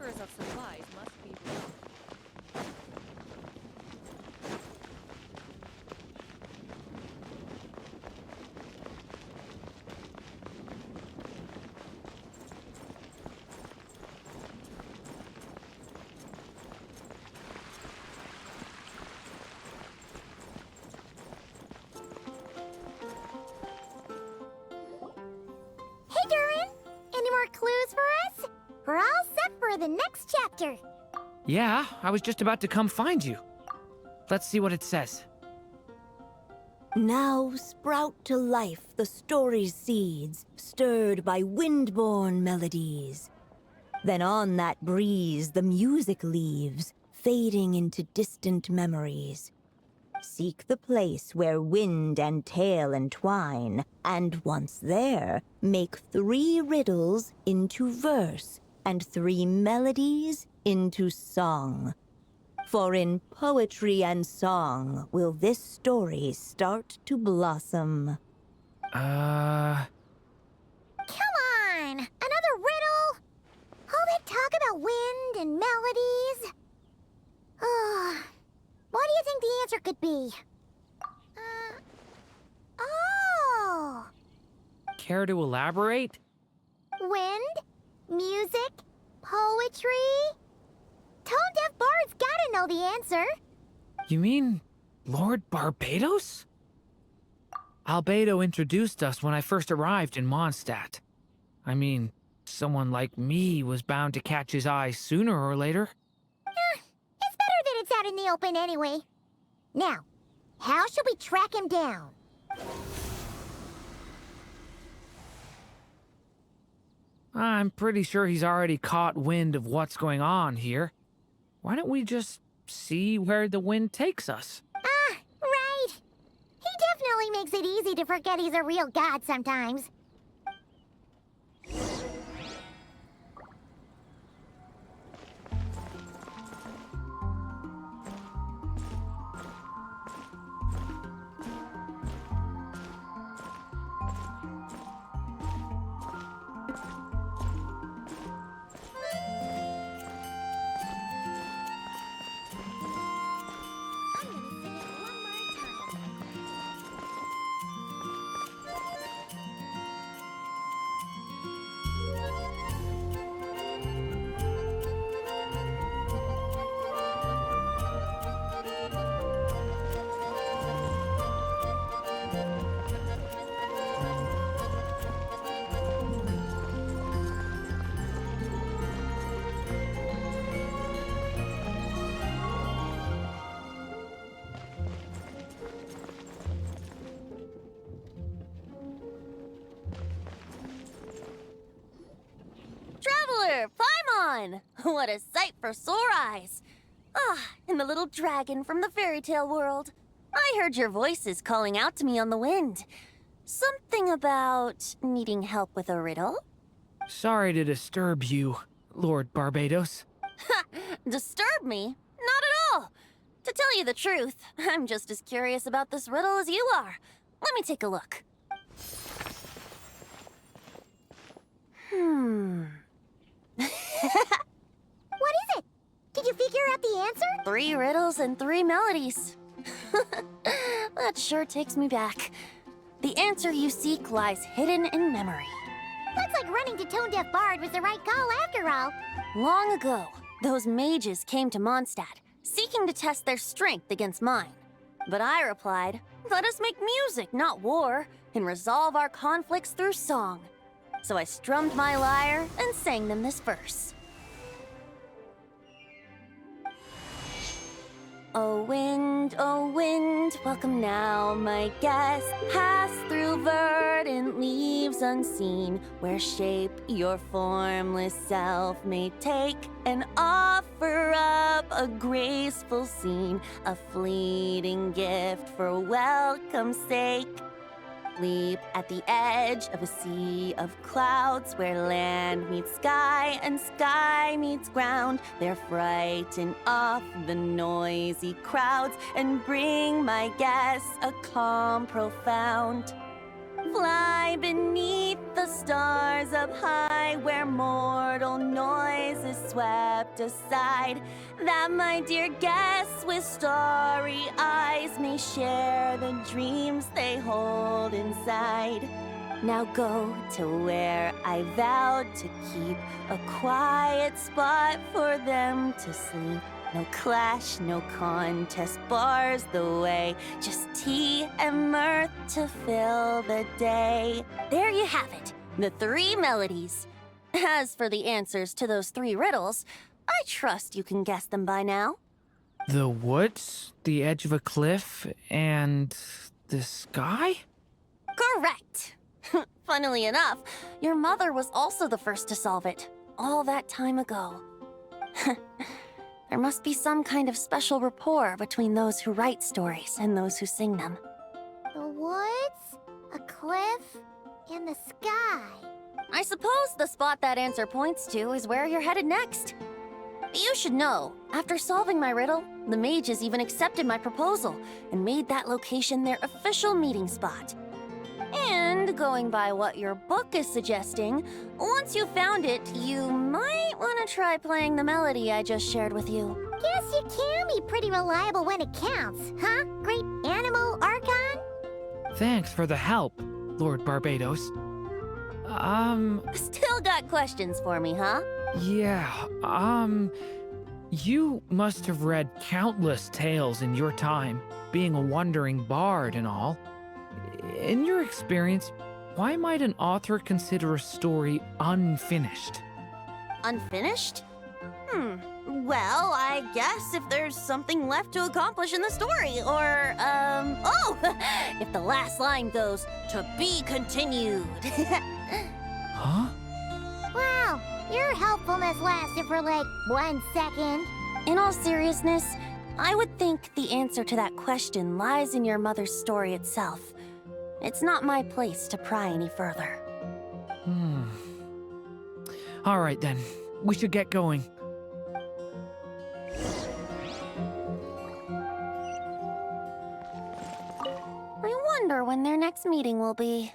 Keepers of supplies must be below. Hey, Durin! Any more clues for us? We're all set for the next chapter. Yeah, I was just about to come find you. Let's see what it says. Now sprout to life the story's seeds, stirred by wind-borne melodies. Then on that breeze the music leaves, fading into distant memories. Seek the place where wind and tale entwine, and once there, make 3 riddles into verse, and 3 melodies into song. For in poetry and song will this story start to blossom. Come on! Another riddle? All that talk about wind and melodies? What do you think the answer could be? Oh! Care to elaborate? Wind? Music? Poetry? Tone-deaf bards gotta know the answer. You mean Lord Barbados? Albedo introduced us when I first arrived in Mondstadt. I mean, someone like me was bound to catch his eye sooner or later. It's better that it's out in the open anyway. Now, how should we track him down? I'm pretty sure he's already caught wind of what's going on here. Why don't we just see where the wind takes us? Right. He definitely makes it easy to forget he's a real god sometimes. Traveler, Paimon! What a sight for sore eyes! And the little dragon from the fairy tale world. I heard your voices calling out to me on the wind. Something about needing help with a riddle? Sorry to disturb you, Lord Barbados. Disturb me? Not at all! To tell you the truth, I'm just as curious about this riddle as you are. Let me take a look. What is it? Did you figure out the answer? 3 riddles and 3 melodies. That sure takes me back. The answer you seek lies hidden in memory. Looks like running to Tone-Deaf Bard was the right call after all. Long ago, those mages came to Mondstadt, seeking to test their strength against mine. But I replied, let us make music, not war, and resolve our conflicts through song. So I strummed my lyre and sang them this verse. O wind, welcome now, my guest. Pass through verdant leaves unseen, where shape your formless self may take, and offer up a graceful scene, a fleeting gift for welcome's sake. Leap at the edge of a sea of clouds, where land meets sky and sky meets ground. There frighten off the noisy crowds and bring my guests a calm profound. Fly beneath the stars up high, where mortal noises swept aside, that my dear guests with starry eyes may share the dreams they hold inside. Now go to where I vowed to keep a quiet spot for them to sleep. No clash, no contest bars the way, just tea and mirth to fill the day. There you have it, the 3 melodies. As for the answers to those 3 riddles, I trust you can guess them by now. The woods, the edge of a cliff, and the sky? Correct! Funnily enough, your mother was also the first to solve it, all that time ago. There must be some kind of special rapport between those who write stories and those who sing them. The woods, a cliff, and the sky. I suppose the spot that answer points to is where you're headed next. You should know, after solving my riddle, the mages even accepted my proposal and made that location their official meeting spot. And going by what your book is suggesting, once you found it, you might want to try playing the melody I just shared with you. Guess you can be pretty reliable when it counts, huh? Great Animal Archon? Thanks for the help, Lord Barbados. Still got questions for me, huh? Yeah, you must have read countless tales in your time, being a wandering bard and all. In your experience, why might an author consider a story unfinished? Unfinished? Well, I guess if there's something left to accomplish in the story, or, if the last line goes, "To be continued." Huh? Wow, your helpfulness lasted for like 1 second. In all seriousness, I would think the answer to that question lies in your mother's story itself. It's not my place to pry any further. All right then, we should get going. I wonder when their next meeting will be.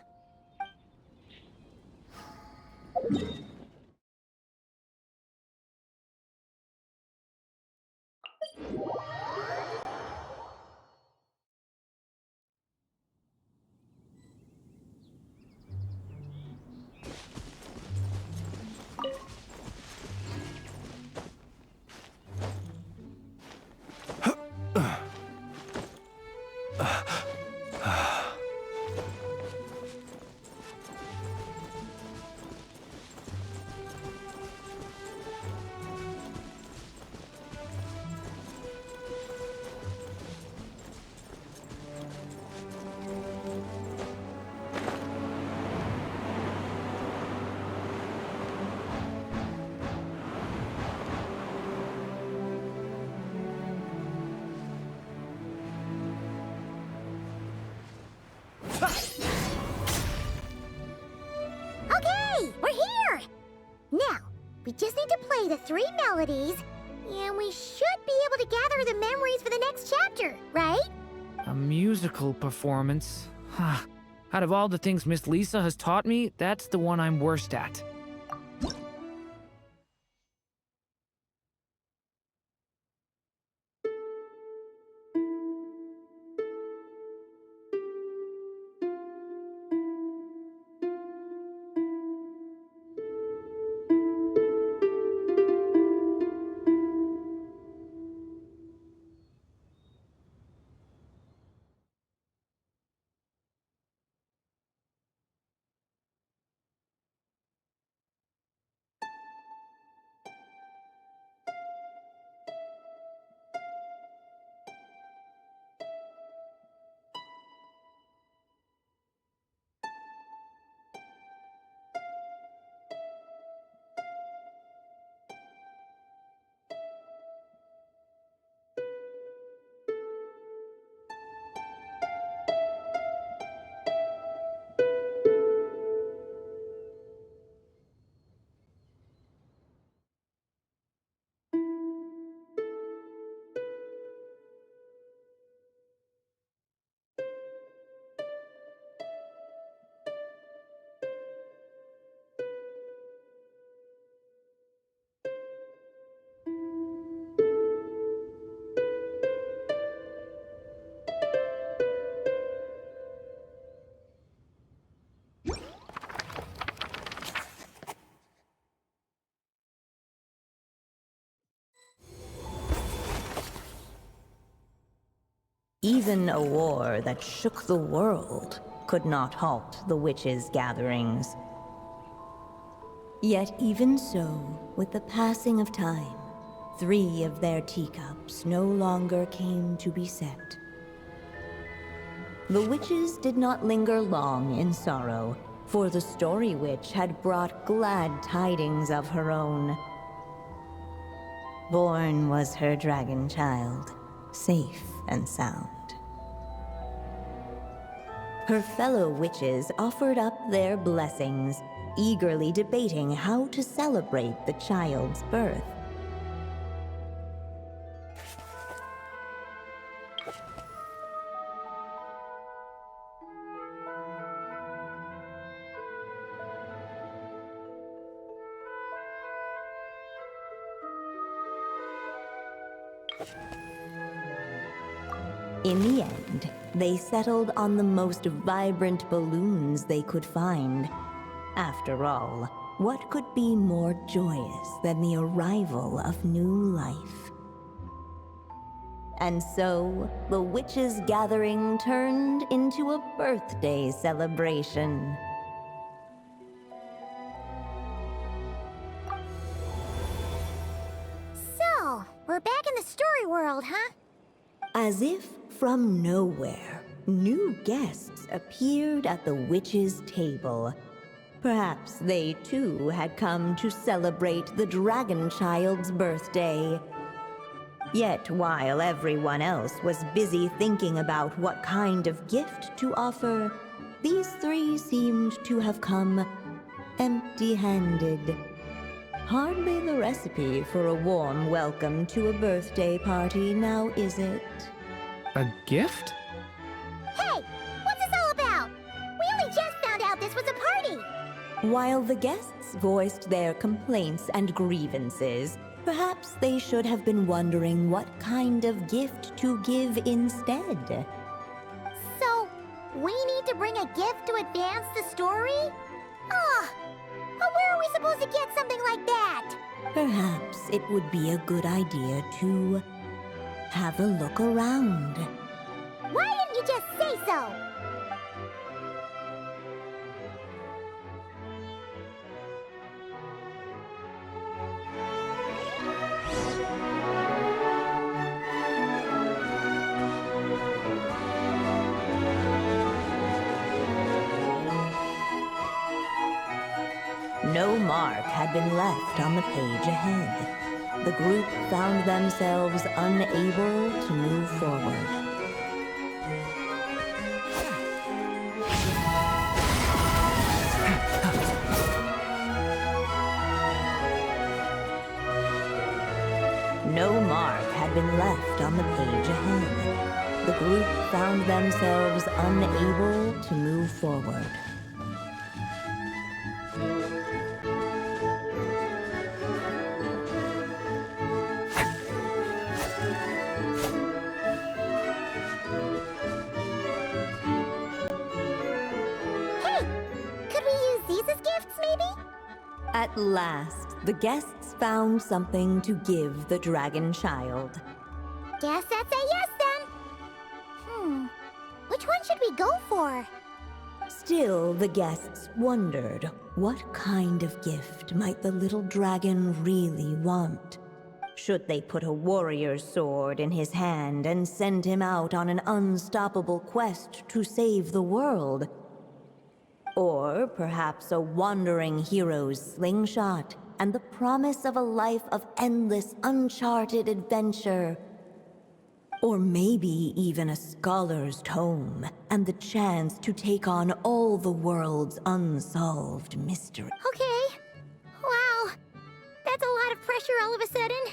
Okay, we're here! Now, we just need to play the 3 melodies, and we should be able to gather the memories for the next chapter, right? A musical performance? Huh. Out of all the things Miss Lisa has taught me, that's the one I'm worst at. Even a war that shook the world could not halt the witches' gatherings. Yet even so, with the passing of time, 3 of their teacups no longer came to be set. The witches did not linger long in sorrow, for the Story Witch had brought glad tidings of her own. Born was her dragon child, safe and sound. Her fellow witches offered up their blessings, eagerly debating how to celebrate the child's birth. In the end, they settled on the most vibrant balloons they could find. After all, what could be more joyous than the arrival of new life? And so, the witches' gathering turned into a birthday celebration. So, we're back in the story world, huh? As if from nowhere, new guests appeared at the witches' table. Perhaps they too had come to celebrate the dragon child's birthday. Yet while everyone else was busy thinking about what kind of gift to offer, these 3 seemed to have come empty-handed. Hardly the recipe for a warm welcome to a birthday party, now is it? A gift? Hey, what's this all about? We only just found out this was a party. While the guests voiced their complaints and grievances, perhaps they should have been wondering what kind of gift to give instead. So, we need to bring a gift to advance the story? Ah, but where are we supposed to get something like that? Perhaps it would be a good idea to have a look around. Why didn't you just say so? No mark had been left on the page ahead. The group found themselves unable to move forward. No mark had been left on the page ahead. The group found themselves unable to move forward. At last, the guests found something to give the dragon child. Guess that's a yes then. Which one should we go for? Still, the guests wondered, what kind of gift might the little dragon really want? Should they put a warrior's sword in his hand and send him out on an unstoppable quest to save the world? Or perhaps a wandering hero's slingshot and the promise of a life of endless, uncharted adventure. Or maybe even a scholar's tome and the chance to take on all the world's unsolved mystery. Okay. Wow. That's a lot of pressure all of a sudden.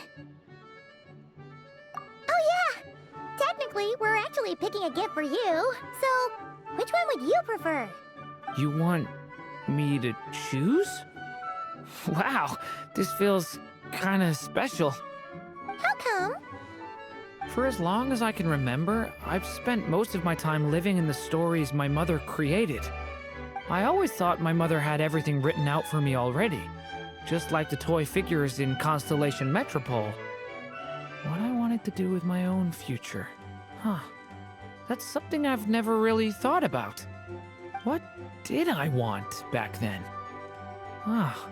Oh yeah! Technically, we're actually picking a gift for you. So, which one would you prefer? You want me to choose? Wow, this feels kinda special. How come? For as long as I can remember, I've spent most of my time living in the stories my mother created. I always thought my mother had everything written out for me already, just like the toy figures in Constellation Metropole. What I wanted to do with my own future. Huh. That's something I've never really thought about. What did I want back then? Ah,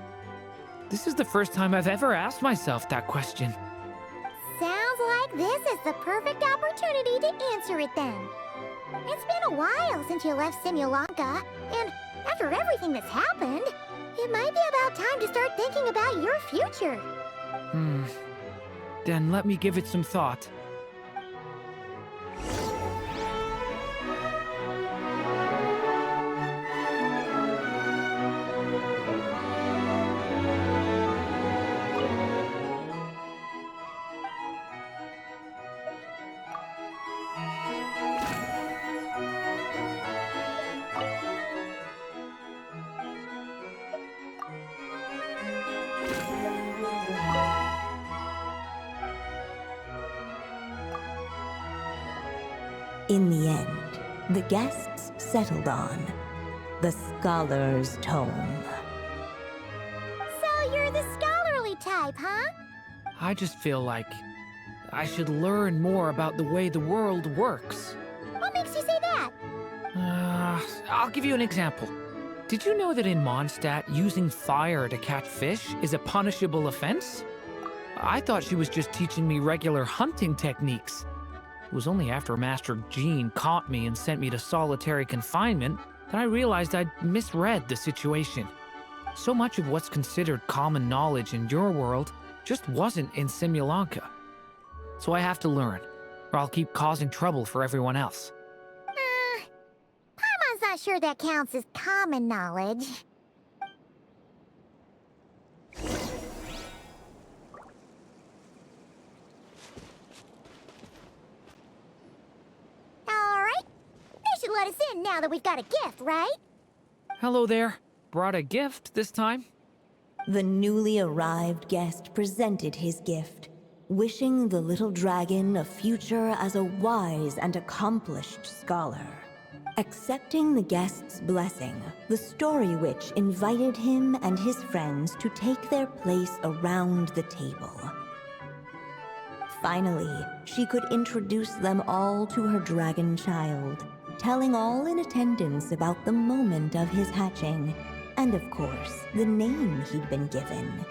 this is the first time I've ever asked myself that question. Sounds like this is the perfect opportunity to answer it then. It's been a while since you left Simulanka, and after everything that's happened, it might be about time to start thinking about your future. Then let me give it some thought. In the end, the guests settled on the Scholar's Tome. So you're the scholarly type, huh? I just feel like I should learn more about the way the world works. What makes you say that? I'll give you an example. Did you know that in Mondstadt, using fire to catch fish is a punishable offense? I thought she was just teaching me regular hunting techniques. It was only after Master Jean caught me and sent me to solitary confinement that I realized I'd misread the situation. So much of what's considered common knowledge in your world just wasn't in Simulanka. So I have to learn, or I'll keep causing trouble for everyone else. Paimon's not sure that counts as common knowledge. Alright, they should let us in now that we've got a gift, right? Hello there. Brought a gift this time? The newly arrived guest presented his gift, wishing the little dragon a future as a wise and accomplished scholar. Accepting the guest's blessing, the Story Witch invited him and his friends to take their place around the table. Finally, she could introduce them all to her dragon child, telling all in attendance about the moment of his hatching, and of course, the name he'd been given.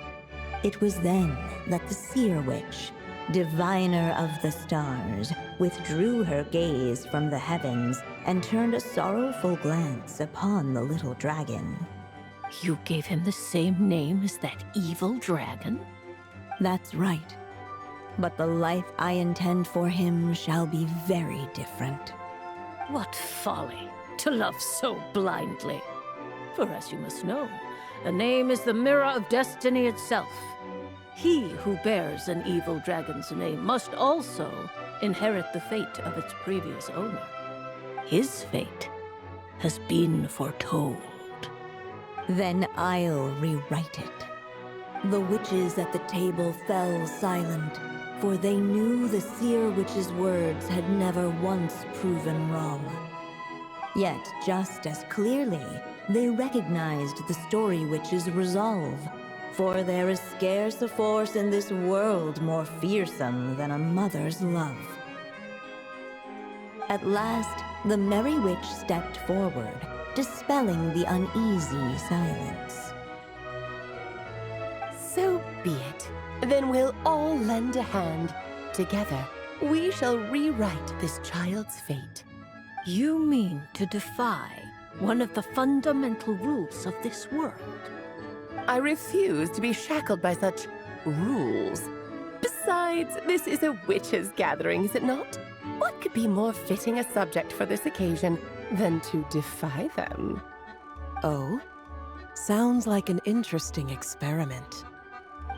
It was then that the Seer Witch, diviner of the stars, withdrew her gaze from the heavens and turned a sorrowful glance upon the little dragon. You gave him the same name as that evil dragon? That's right. But the life I intend for him shall be very different. What folly to love so blindly. For as you must know, a name is the mirror of destiny itself. He who bears an evil dragon's name must also inherit the fate of its previous owner. His fate has been foretold. Then I'll rewrite it. The witches at the table fell silent, for they knew the Seer Witch's words had never once proven wrong. Yet, just as clearly, they recognized the Story Witch's resolve, for there is scarce a force in this world more fearsome than a mother's love. At last, the Merry Witch stepped forward, dispelling the uneasy silence. So be it. Then we'll all lend a hand. Together, we shall rewrite this child's fate. You mean to defy one of the fundamental rules of this world? I refuse to be shackled by such rules. Besides, this is a witches' gathering, is it not? What could be more fitting a subject for this occasion than to defy them? Oh? Sounds like an interesting experiment.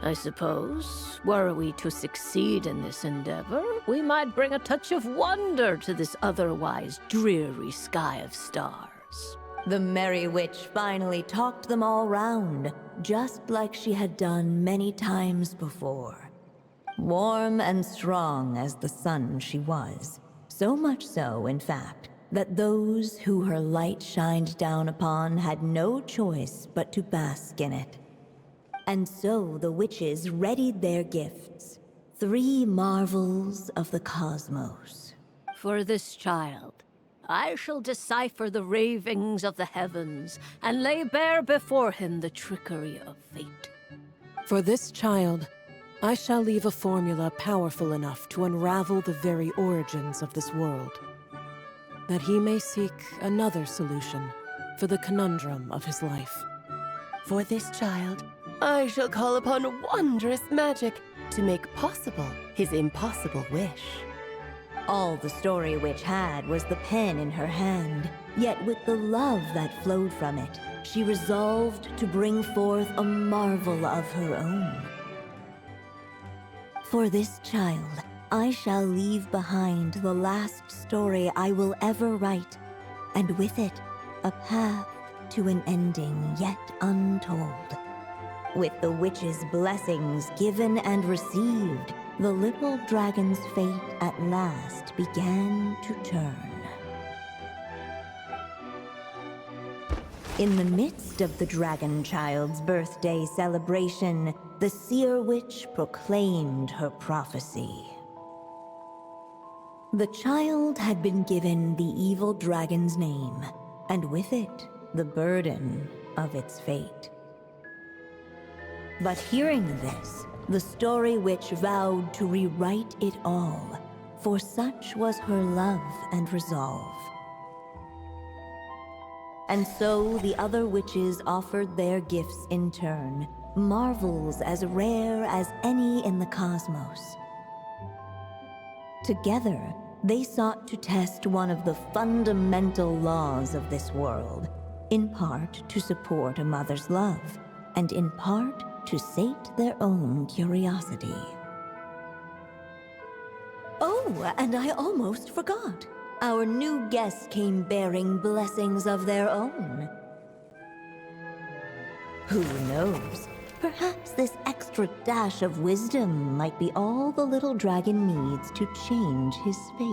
I suppose, were we to succeed in this endeavor, we might bring a touch of wonder to this otherwise dreary sky of stars. The Merry Witch finally talked them all round, just like she had done many times before. Warm and strong as the sun she was, so much so, in fact, that those who her light shined down upon had no choice but to bask in it. And so the witches readied their gifts, 3 marvels of the cosmos. For this child, I shall decipher the ravings of the heavens and lay bare before him the trickery of fate. For this child, I shall leave a formula powerful enough to unravel the very origins of this world, that he may seek another solution for the conundrum of his life. For this child, I shall call upon wondrous magic to make possible his impossible wish. All the Story Witch had was the pen in her hand, yet with the love that flowed from it, she resolved to bring forth a marvel of her own. For this child, I shall leave behind the last story I will ever write, and with it, a path to an ending yet untold. With the witch's blessings given and received, the little dragon's fate at last began to turn. In the midst of the dragon child's birthday celebration, the seer witch proclaimed her prophecy. The child had been given the evil dragon's name, and with it, the burden of its fate. But hearing this, the Story Witch vowed to rewrite it all, for such was her love and resolve. And so the other witches offered their gifts in turn, marvels as rare as any in the cosmos. Together, they sought to test one of the fundamental laws of this world, in part to support a mother's love, and in part to sate their own curiosity. Oh, and I almost forgot. Our new guests came bearing blessings of their own. Who knows? Perhaps this extra dash of wisdom might be all the little dragon needs to change his fate.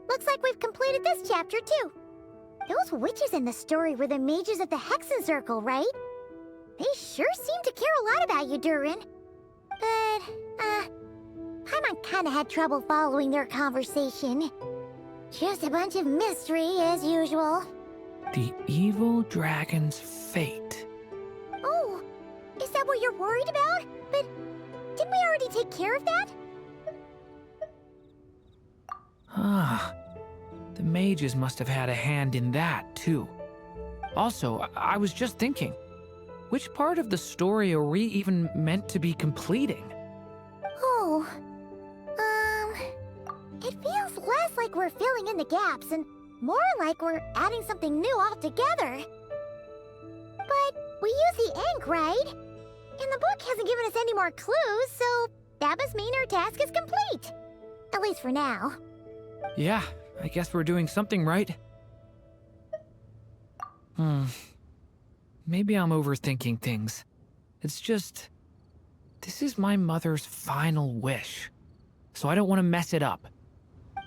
Looks like we've completed this chapter, too. Those witches in the story were the mages of the Hexen Circle, right? They sure seem to care a lot about you, Durin. But, Paimon kinda had trouble following their conversation. Just a bunch of mystery, as usual. The evil dragon's fate. Oh, is that what you're worried about? But didn't we already take care of that? Ah, the mages must have had a hand in that, too. Also, I was just thinking, which part of the story are we even meant to be completing? Oh, it feels less like we're filling in the gaps and more like we're adding something new altogether. But we use the ink, right? And the book hasn't given us any more clues, so that must mean our task is complete. At least for now. Yeah, I guess we're doing something right. Maybe I'm overthinking things. It's just, this is my mother's final wish, so I don't want to mess it up.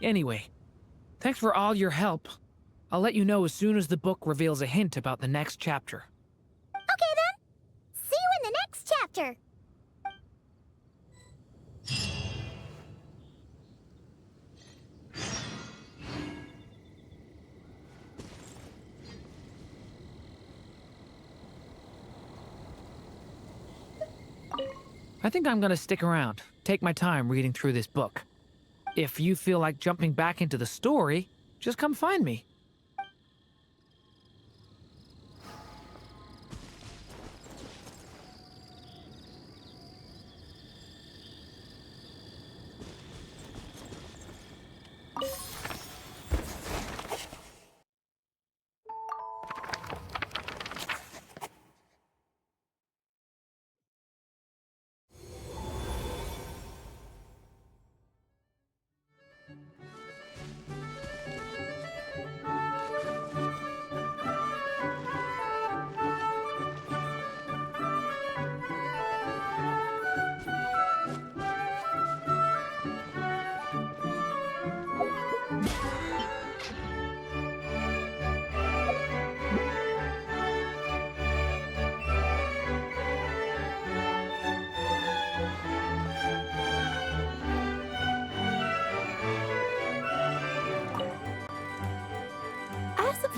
Anyway, thanks for all your help. I'll let you know as soon as the book reveals a hint about the next chapter. Okay then. See you in the next chapter. I think I'm gonna stick around, take my time reading through this book. If you feel like jumping back into the story, just come find me.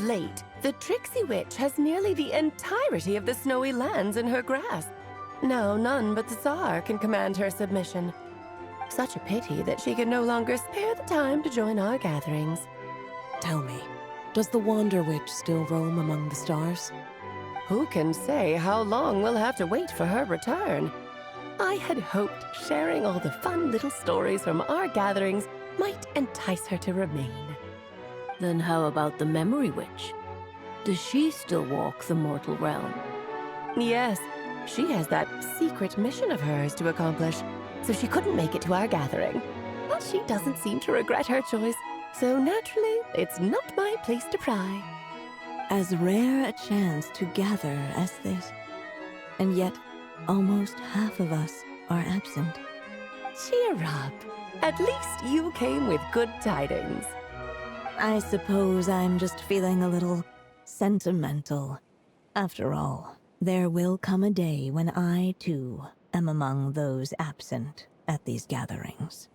late, the tricksy witch has nearly the entirety of the snowy lands in her grasp. Now none but the Tsar can command her submission. Such a pity that she can no longer spare the time to join our gatherings. Tell me, does the Wander Witch still roam among the stars? Who can say how long we'll have to wait for her return? I had hoped sharing all the fun little stories from our gatherings might entice her to remain. Then how about the Memory Witch? Does she still walk the mortal realm? Yes, she has that secret mission of hers to accomplish, so she couldn't make it to our gathering. But she doesn't seem to regret her choice, so naturally, it's not my place to pry. As rare a chance to gather as this. And yet, almost half of us are absent. Cheer up. At least you came with good tidings. I suppose I'm just feeling a little sentimental. After all, there will come a day when I, too, am among those absent at these gatherings.